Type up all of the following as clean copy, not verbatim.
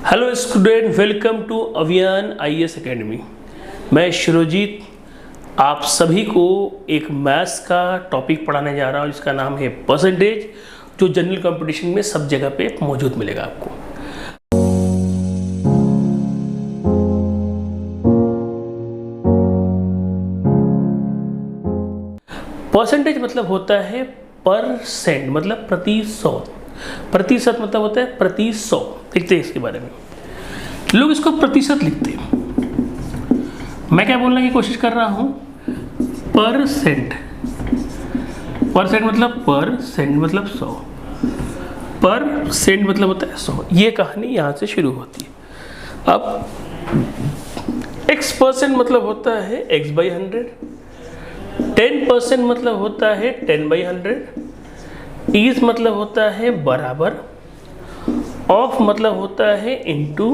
Hello student, welcome to अभियान IAS academy. मैं शिरोजीत आप सभी को एक मैथ्स का टॉपिक पढ़ाने जा रहा हूँ जिसका नाम है परसेंटेज, जो जनरल कंपटीशन में सब जगह पे मौजूद मिलेगा आपको। परसेंटेज मतलब होता है परसेंट, मतलब प्रतिशत मतलब होता है प्रति सौ। देखते हैं इसके बारे में। लोग इसको प्रतिशत लिखते हैं, मैं क्या बोलने की कोशिश कर रहा हूं, परसेंट मतलब 100, परसेंट मतलब होता है 100। ये कहानी यहां से शुरू होती है। अब x% मतलब होता है x/100, 10% मतलब होता है 10/100, इज मतलब होता है बराबर, ऑफ मतलब होता है इनटू,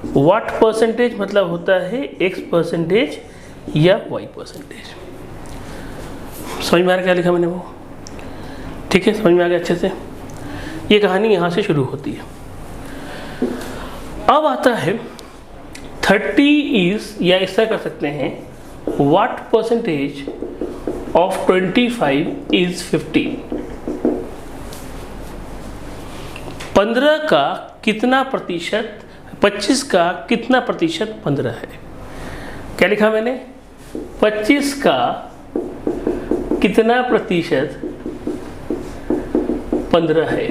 व्हाट परसेंटेज मतलब होता है x% या y%। समझ में आ रहा क्या लिखा मैंने वो? ठीक है, समझ में आ गया अच्छे से। ये कहानी यहां से शुरू होती है। अब आता है 30 इज, या ऐसा कर सकते हैं, व्हाट परसेंटेज ऑफ 25 इज 15। 15 का कितना प्रतिशत, 25 का कितना प्रतिशत 15 है? क्या लिखा मैंने? 25 का कितना प्रतिशत 15 है।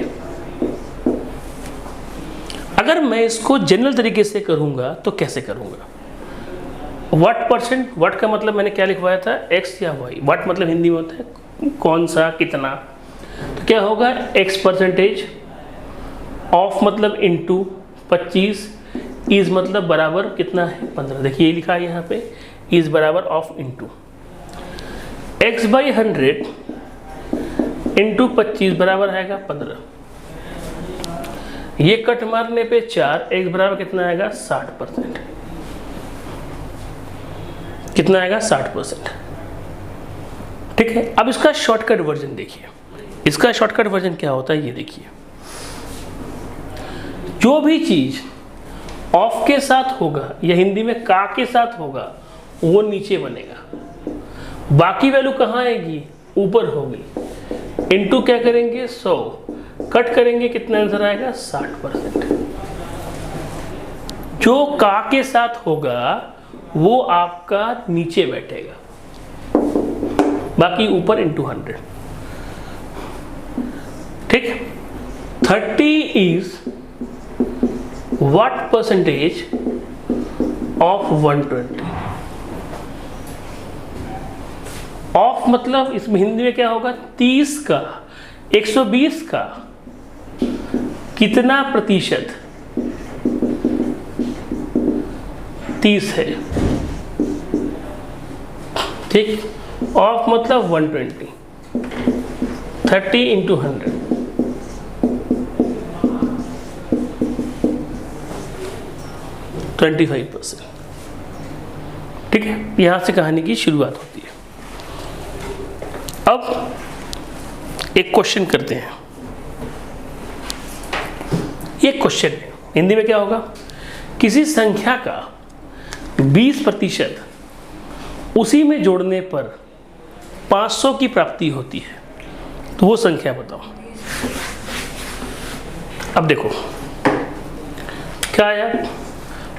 अगर मैं इसको जनरल तरीके से करूंगा तो कैसे करूंगा? व्हाट परसेंट, व्हाट का मतलब मैंने क्या लिखवाया था, x या y। व्हाट मतलब हिंदी में होता है कौन सा, कितना। तो क्या होगा, x%, ऑफ मतलब इनटू 25, इज मतलब बराबर कितना है 15। देखिए ये लिखा है यहाँ पे, इज बराबर ऑफ इनटू x/100 इंटू 25 बराबर आएगा 15। ये कट मारने पे 4, x बराबर कितना आएगा 60%। कितना आएगा 60%। ठीक है, अब इसका शॉर्टकट वर्जन देखिए। इसका शॉर्टकट वर्जन क्या होता है ये देखिए। जो भी चीज ऑफ के साथ होगा या हिंदी में का के साथ होगा वो नीचे बनेगा, बाकी वैल्यू कहाँ आएगी, ऊपर होगी। इनटू क्या करेंगे 100, कट करेंगे कितना आंसर आएगा 60%। जो का के साथ होगा वो आपका नीचे बैठेगा, बाकी ऊपर इनटू 100। ठीक, 30 is what percentage of 120। Of मतलब इसमें हिंदी में क्या होगा, 30 का 120 का कितना प्रतिशत 30 है। ठीक, ऑफ मतलब 120, 30 इंटू 100, 25%। ठीक है, यहां से कहानी की शुरुआत होती है। अब एक क्वेश्चन करते हैं। ये क्वेश्चन है, हिंदी में क्या होगा, किसी संख्या का 20% उसी में जोड़ने पर 500 की प्राप्ति होती है, तो वो संख्या बताओ। अब देखो क्या आया,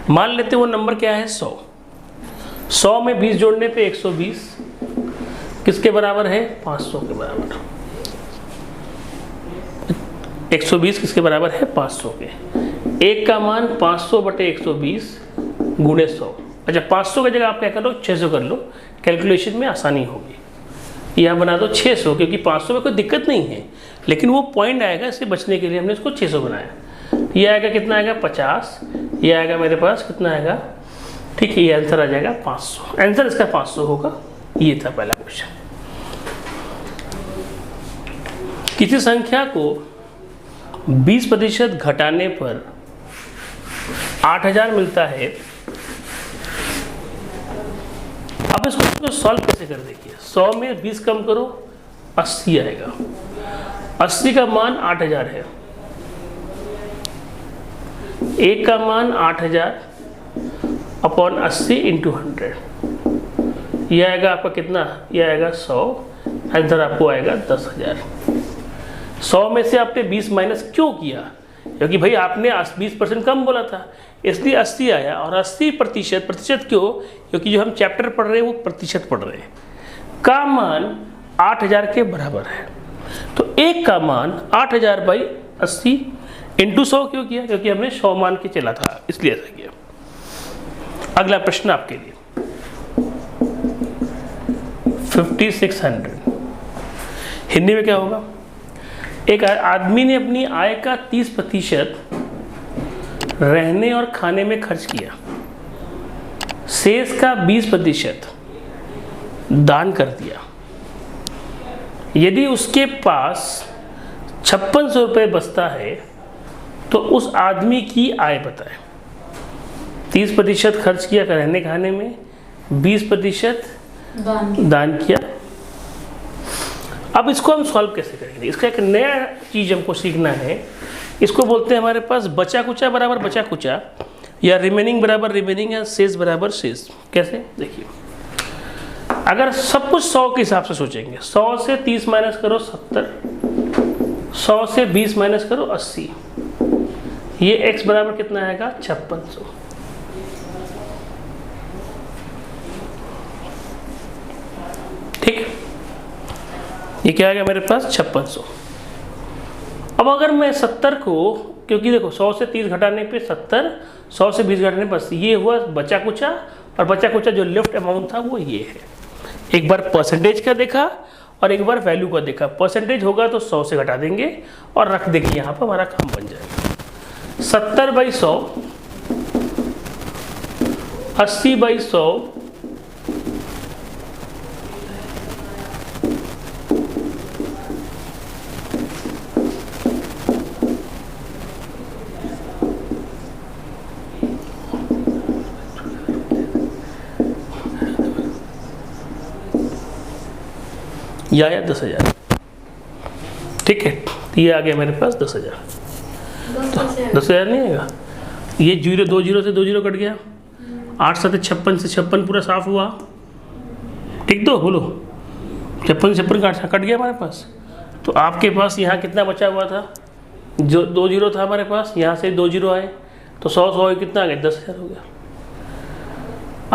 मान लेते वो नंबर क्या है 100। 100 में 20 जोड़ने पे 120 किसके बराबर है, 500 के बराबर। 120 किसके बराबर है, 500 के। एक का मान 500/120 गुणे 100। अच्छा, 500 की जगह आप क्या कर लो, 600 कर लो, कैलकुलेशन में आसानी होगी। यहाँ बना दो 600, क्योंकि 500 में कोई दिक्कत नहीं है, लेकिन वो पॉइंट आएगा, इससे बचने के लिए हमने इसको 600 बनाया। ये आएगा कितना आएगा 50, ये आएगा मेरे पास कितना आएगा, ठीक है, ये आंसर आ जाएगा 500। आंसर इसका 500 होगा। ये था पहला क्वेश्चन। किसी संख्या को 20% घटाने पर 8000 मिलता है। अब इसको सॉल्व कैसे कर देखिए। 100 में 20 कम करो, 80 आएगा। 80 का मान 8000 है। एक का मान 8000 अपॉन 80 इंटू 100, यह आएगा आपका कितना, यह आएगा 100, आंसर आपको आएगा 10,000। 100 में से आपने 20 माइनस क्यों किया, क्योंकि भाई आपने 20% कम बोला था, इसलिए 80 आया। और 80% प्रतिशत क्यों, क्योंकि जो हम चैप्टर पढ़ रहे हैं वो प्रतिशत पढ़ रहे हैं। का मान 8000 के बराबर है, तो एक का मान 8000 बाई 80 इंटू 100 क्यों किया, क्योंकि हमने 100 मान के चला था, इसलिए ऐसा किया। अगला प्रश्न आपके लिए 5600। हिंदी में क्या होगा, एक आदमी ने अपनी आय का 30% रहने और खाने में खर्च किया, शेष का 20% दान कर दिया। यदि उसके पास 5600 रुपये बचता है तो उस आदमी की आय बताएं। 30% खर्च किया रहने खाने में, 20% दान किया। अब इसको हम सॉल्व कैसे करेंगे, इसका एक नया चीज़ हमको सीखना है। इसको बोलते हैं हमारे पास बचा कुचा बराबर बचा कुचा, या रिमेनिंग बराबर रिमेनिंग, या शेष बराबर शेष। कैसे, देखिए, अगर सब कुछ 100 के हिसाब से सोचेंगे, 100 से 30 माइनस करो 70, 100 से 20 माइनस करो 80, ये x बराबर कितना आएगा 5600। ठीक, ये क्या आएगा मेरे पास 5600। अब अगर मैं 70 को, क्योंकि देखो 100 से 30 घटाने पे 70, 100 से 20 घटाने पर ये हुआ बचा कुचा, और बचा कुचा जो लेफ्ट अमाउंट था वो ये है। एक बार परसेंटेज का देखा और एक बार वैल्यू का देखा। परसेंटेज होगा तो 100 से घटा देंगे और रख देंगे, यहाँ पर हमारा काम बन जाएगा। 70/100, 80/100, या 10,000। ठीक है, तो ये आ गया मेरे पास 10,000। 10,000 नहीं आएगा, ये 2 जीरो से 2 जीरो कट गया, 8 7 56 से 56 पूरा साफ हुआ। ठीक, तो बोलो 56 से 56 कट गया हमारे पास। तो आपके पास यहाँ कितना बचा हुआ था, जो 2 जीरो था हमारे पास, यहाँ से 2 जीरो आए तो 100 कितना आ गया 10,000 हो गया।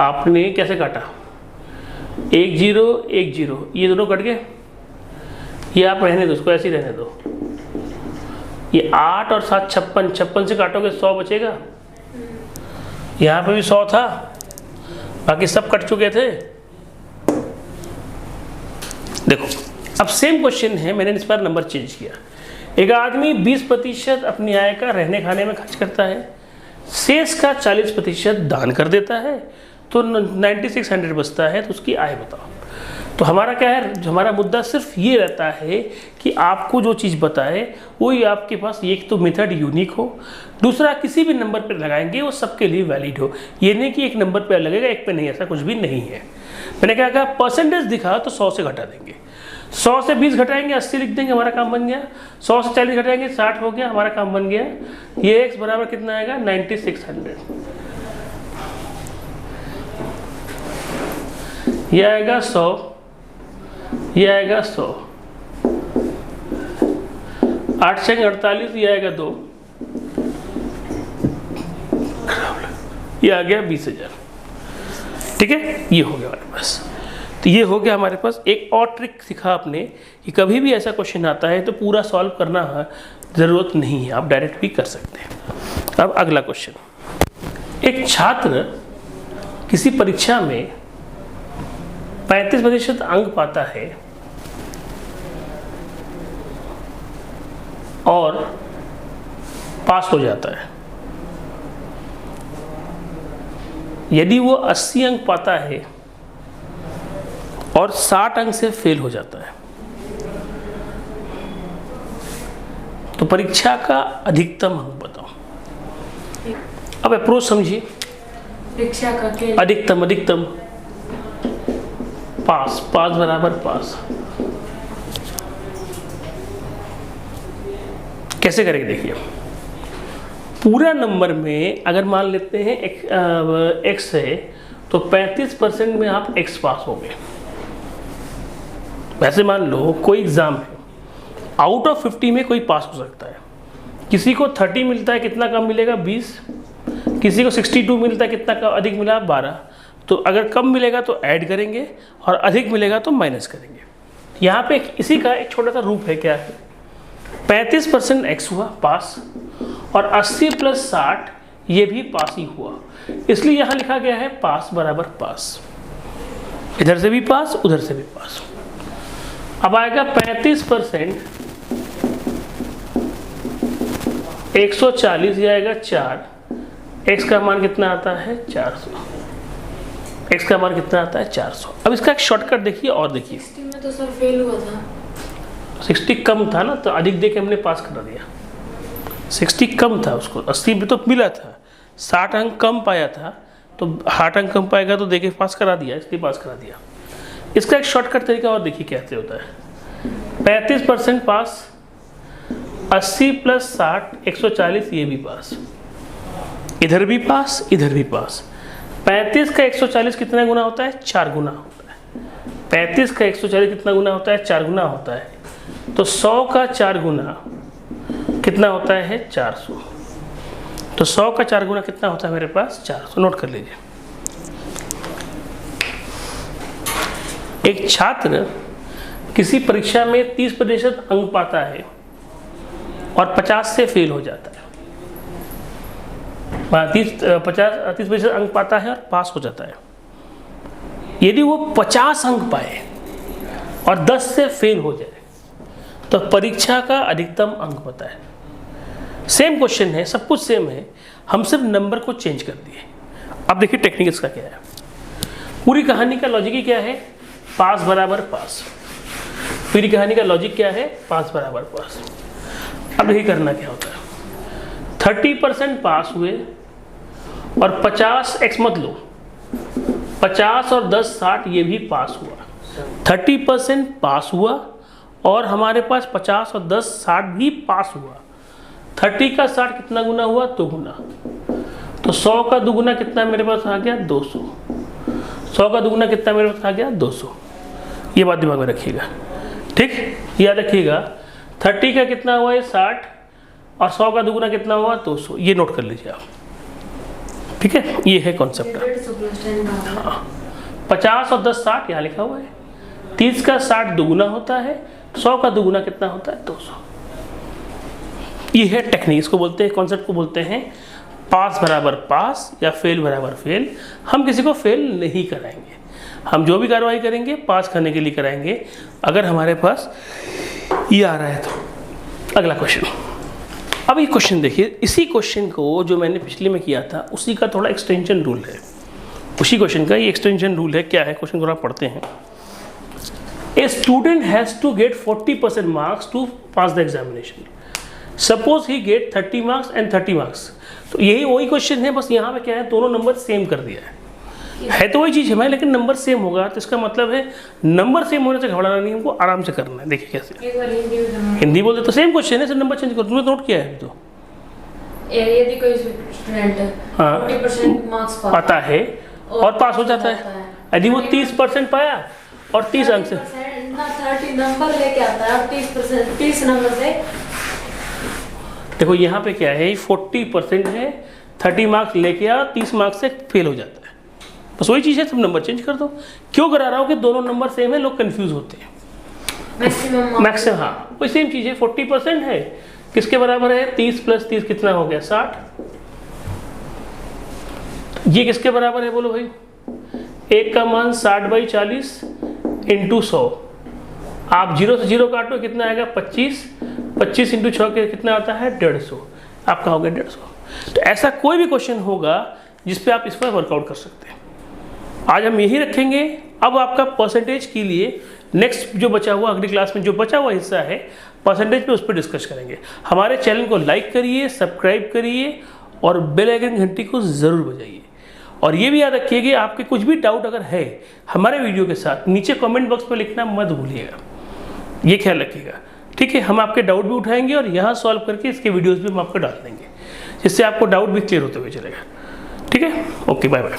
आपने कैसे काटा, 1 जीरो 1 जीरो, ये दोनों कट गए, ये आप रहने दो, इसको ऐसे ही रहने दो। ये 8 और 7 56, 56 से काटोगे 100 बचेगा। यहाँ पे भी 100 था, बाकी सब कट चुके थे। देखो अब सेम क्वेश्चन है, मैंने इस बार नंबर चेंज किया। एक आदमी 20% अपनी आय का रहने खाने में खर्च करता है, शेष का 40% दान कर देता है, तो 9600 बचता है, तो उसकी आय बताओ। तो हमारा क्या है, हमारा मुद्दा सिर्फ ये रहता है कि आपको जो चीज़ बताए वही आपके पास, एक तो मेथड यूनिक हो, दूसरा किसी भी नंबर पर लगाएंगे वो सबके लिए वैलिड हो। ये नहीं कि एक नंबर पर लगेगा एक पे नहीं, ऐसा कुछ भी नहीं है। मैंने क्या कहा, परसेंटेज दिखा तो 100 से घटा देंगे, 100 से 20 घटाएंगे 80 लिख देंगे, हमारा काम बन गया। 100 से 40 घटाएंगे 60 हो गया, हमारा काम बन गया। ये x बराबर कितना आएगा 9600, ये आएगा 100, ये आएगा 100, 8 से 48, ये आएगा 2, ये आ गया 20,000। ठीक है, ये हो गया हमारे पास। तो ये हो गया हमारे पास। एक और ट्रिक सिखा आपने कि कभी भी ऐसा क्वेश्चन आता है तो पूरा सॉल्व करना ज़रूरत नहीं है, आप डायरेक्ट भी कर सकते हैं। अब अगला क्वेश्चन, एक छात्र किसी परीक्षा में 35% अंक पाता है और पास हो जाता है। यदि वो 80 अंक पाता है और 60 अंक से फेल हो जाता है, तो परीक्षा का अधिकतम अंक बताओ। अब अप्रोच समझिए, परीक्षा का अधिकतम पास बराबर पास। कैसे करेंगे देखिए, पूरा नंबर में अगर मान लेते हैं x है तो 35% में आप x पास हो गए। वैसे मान लो कोई एग्ज़ाम है, आउट ऑफ 50 में कोई पास हो सकता है। किसी को 30 मिलता है, कितना कम मिलेगा 20। किसी को 62 मिलता है, कितना कम अधिक मिला 12। तो अगर कम मिलेगा तो ऐड करेंगे और अधिक मिलेगा तो माइनस करेंगे। यहाँ पे इसी का एक छोटा सा रूप है, क्या है, 35% x हुआ पास और 80 + 60 ये भी पास ही हुआ, इसलिए यहाँ लिखा गया है पास बराबर पास। इधर से भी पास, उधर से भी पास। अब आएगा 35% 140 ये आएगा 4। x का मान कितना आता है 400। x का मान कितना आता है 400। अब इसका एक शॉर्टकट देखिए और देखिए। 60 में तो सर फेल हुआ था। 60 कम था ना, तो अधिक दे के हमने पास करा दिया। 60 कम था, उसको 80 में तो मिला था, 60 अंक कम पाया था, तो 8 अंक कम पाएगा तो देके पास करा दिया, इसलिए पास करा दिया। इसका एक शॉर्टकट तरीका और देखिए कैसे होता है। 35% पास, 80 + 60 140 ये भी पास, इधर भी पास, इधर भी पास। 35 का 140 कितना गुना होता है 4 गुना होता है। 35 का 140 कितना गुना होता है 4 गुना होता है। तो 100 का 4 गुना कितना होता है 400। तो 100 का 4 गुना कितना होता है मेरे पास 400। नोट कर लीजिए। एक छात्र किसी परीक्षा में 30% अंक पाता है और 50 से फेल हो जाता है। 30% अंक पाता है और पास हो जाता है। यदि वो 50 अंक पाए और 10 से फेल हो जाए तो परीक्षा का अधिकतम अंक बताए। सेम क्वेश्चन है, सब कुछ सेम है, हम सिर्फ नंबर को चेंज कर दिए। अब देखिए टेक्निक इसका क्या है। पूरी कहानी का लॉजिक ही क्या है, पास बराबर पास। पूरी कहानी का लॉजिक क्या है, पास बराबर पास। अब यही करना क्या होता है, 30% पास हुए और 50 x मत लो, 50 और 10 60 ये भी पास हुआ। 30% पास हुआ और हमारे पास 50 और 10 60 भी पास हुआ। 30 का 60 कितना गुना हुआ 2 गुना। तो 100 का दुगुना कितना मेरे पास आ गया 200। 100 का दुगुना कितना मेरे पास आ गया 200। ये बात दिमाग में रखिएगा, ठीक, याद रखिएगा। 30 का कितना हुआ है 60 और 100 का दुगुना कितना हुआ 200। ये नोट कर लीजिए आप, ठीक है। ये है कॉन्सेप्ट। हाँ, 50 और 10 60 यहाँ लिखा हुआ है। 30 का 60 दुगुना होता है, 100 का दुगुना कितना होता है 200। ये है टेक्निक, इसको बोलते हैं, कॉन्सेप्ट को बोलते हैं पास बराबर पास या फेल बराबर फेल। हम किसी को फेल नहीं कराएंगे, हम जो भी कार्रवाई करेंगे पास करने के लिए कराएंगे, अगर हमारे पास ये आ रहा है तो। अगला क्वेश्चन। अब ये क्वेश्चन देखिए, इसी क्वेश्चन को जो मैंने पिछले में किया था उसी का थोड़ा एक्सटेंशन रूल है। उसी क्वेश्चन का ये एक्सटेंशन रूल है। क्या है क्वेश्चन को आप पढ़ते हैं। A student has to get 40% marks to pass the examination. Suppose he get 30 marks and 30 marks. तो यही वही क्वेश्चन है, बस यहाँ पे क्या है, दोनों नंबर सेम कर दिया है तो वही चीज़ है भाई, लेकिन नंबर सेम होगा तो इसका मतलब है नंबर सेम होने से घबराना नहीं, हमको आराम से करना है। देखिए कैसे, हिंदी बोलते तो सेम क्वेश्चन है, सिर्फ नंबर चेंज करो। तुमने नोट किया है तो यदि कोई स्टूडेंट 40% मार्क्स पाता है और पास हो जाता है, यदि वो 30% पाया और 30 अंक से 30 नंबर लेके आता है और 30 नंबर से, देखो यहाँ पे क्या है, 40% है, 30 मार्क्स लेके आ, 30 मार्क्स से फेल हो जाता है। बस वही चीज़ है, तुम नंबर चेंज कर दो। क्यों करा रहा हूँ कि दोनों नंबर सेम है, लोग कंफ्यूज होते हैं। मैक्सिमम, हाँ वही सेम चीज़ है। 40% है, किसके बराबर है 30 + 30 कितना हो गया 60। ये किसके बराबर है बोलो भाई, एक का मान 60/40 × 100। आप 0 से 0 काटो कितना आएगा 25। 25 × 6 के कितना आता है 150। आपका हो गया 150। तो ऐसा कोई भी क्वेश्चन होगा जिस पे आप इस पर वर्कआउट कर सकते हैं। आज हम यही रखेंगे। अब आपका परसेंटेज के लिए नेक्स्ट जो बचा हुआ, अगली क्लास में जो बचा हुआ हिस्सा है परसेंटेज पे, उस पर डिस्कस करेंगे। हमारे चैनल को लाइक करिए, सब्सक्राइब करिए और बेल आइकन घंटी को ज़रूर बजाइए। और ये भी याद रखिए कि आपके कुछ भी डाउट अगर है हमारे वीडियो के साथ, नीचे कमेंट बॉक्स में लिखना मत भूलिएगा, ये ख्याल रखिएगा, ठीक है। हम आपके डाउट भी उठाएंगे और यहाँ सॉल्व करके इसके वीडियोज़ भी हम आपको डाल देंगे। इससे आपको डाउट भी क्लियर होते हुए चलेगा। ठीक है, ओके, बाय बाय।